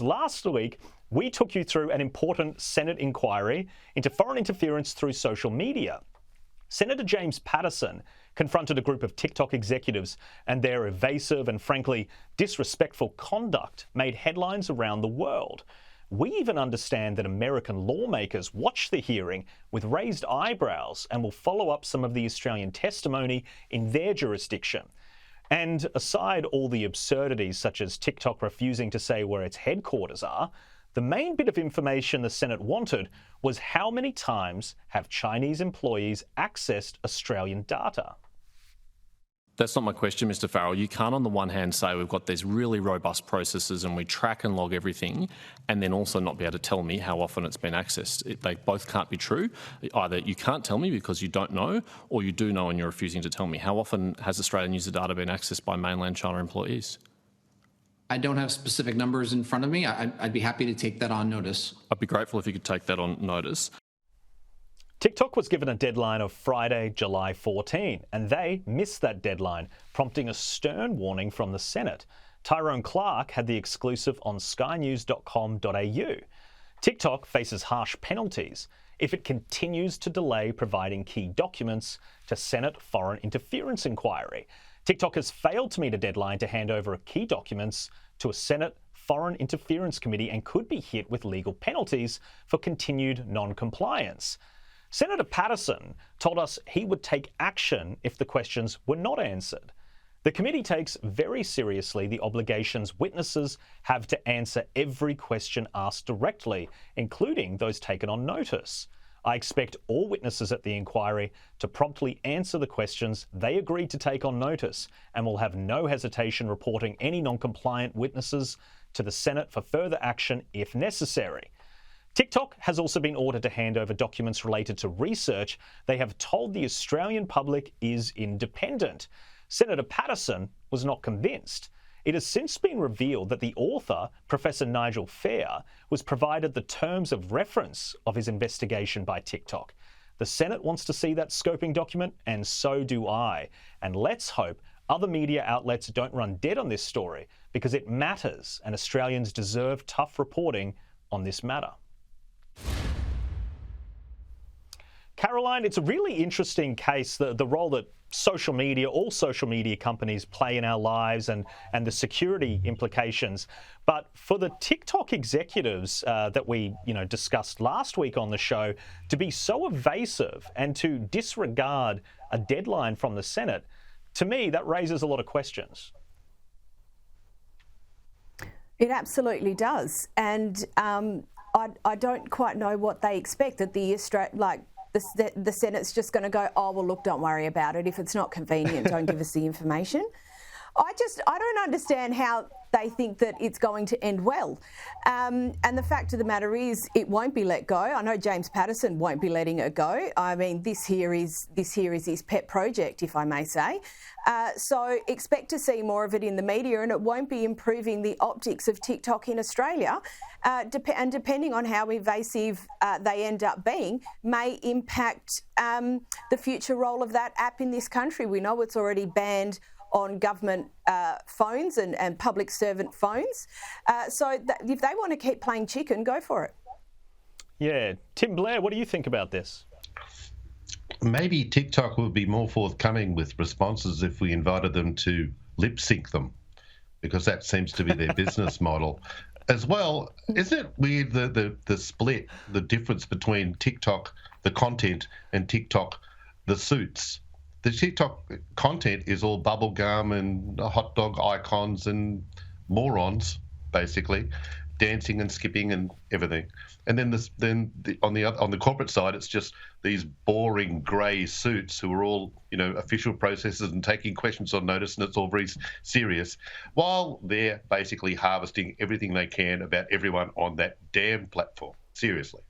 Last week, we took you through an important Senate inquiry into foreign interference through social media. Senator James Paterson confronted a group of TikTok executives, and their evasive and frankly disrespectful conduct made headlines around the world. We even understand that American lawmakers watched the hearing with raised eyebrows and will follow up some of the Australian testimony in their jurisdiction. And aside all the absurdities such as TikTok refusing to say where its headquarters are, the main bit of information the Senate wanted was how many times have Chinese employees accessed Australian data. That's not my question, Mr. Farrell. You can't on the one hand say we've got these really robust processes and we track and log everything and then also not be able to tell me how often it's been accessed. They both can't be true. Either you can't tell me because you don't know, or you do know and you're refusing to tell me. How often has Australian user data been accessed by mainland China employees? I don't have specific numbers in front of me. I'd be happy to take that on notice. I'd be grateful if you could take that on notice. TikTok was given a deadline of Friday, July 14, and they missed that deadline, prompting a stern warning from the Senate. Tyrone Clark had the exclusive on skynews.com.au. TikTok faces harsh penalties if it continues to delay providing key documents to Senate foreign interference inquiry. TikTok has failed to meet a deadline to hand over key documents to a Senate Foreign Interference Committee and could be hit with legal penalties for continued non-compliance. Senator Paterson told us he would take action if the questions were not answered. The committee takes very seriously the obligations witnesses have to answer every question asked directly, including those taken on notice. I expect all witnesses at the inquiry to promptly answer the questions they agreed to take on notice, and will have no hesitation reporting any non-compliant witnesses to the Senate for further action if necessary. TikTok has also been ordered to hand over documents related to research they have told the Australian public is independent. Senator Paterson was not convinced. It has since been revealed that the author, Professor Nigel Fair, was provided the terms of reference of his investigation by TikTok. The Senate wants to see that scoping document, and so do I. And let's hope other media outlets don't run dead on this story, because it matters and Australians deserve tough reporting on this matter. Caroline, it's a really interesting case, the role that social media, all social media companies play in our lives, and the security implications. But for the TikTok executives that we discussed last week on the show to be so evasive and to disregard a deadline from the Senate, to me, that raises a lot of questions. It absolutely does. And I don't quite know what they expect, that the Senate's just going to go, oh, well, look, don't worry about it. If it's not convenient, don't give us the information. I don't understand how they think that it's going to end well. And the fact of the matter is, it won't be let go. I know James Paterson won't be letting it go. I mean, this here is his pet project, if I may say. So expect to see more of it in the media, and it won't be improving the optics of TikTok in Australia. And depending on how evasive they end up being, may impact the future role of that app in this country. We know it's already banned on government phones and public servant phones. So if they want to keep playing chicken, go for it. Yeah. Tim Blair, what do you think about this? Maybe TikTok would be more forthcoming with responses if we invited them to lip sync them, because that seems to be their business model. As well, isn't it weird the split, the difference between TikTok, the content, and TikTok, the suits? The TikTok content is all bubblegum and hot dog icons and morons, basically, dancing and skipping and everything. And then on the corporate side, it's just these boring grey suits who are all official processes and taking questions on notice, and it's all very serious, while they're basically harvesting everything they can about everyone on that damn platform. Seriously.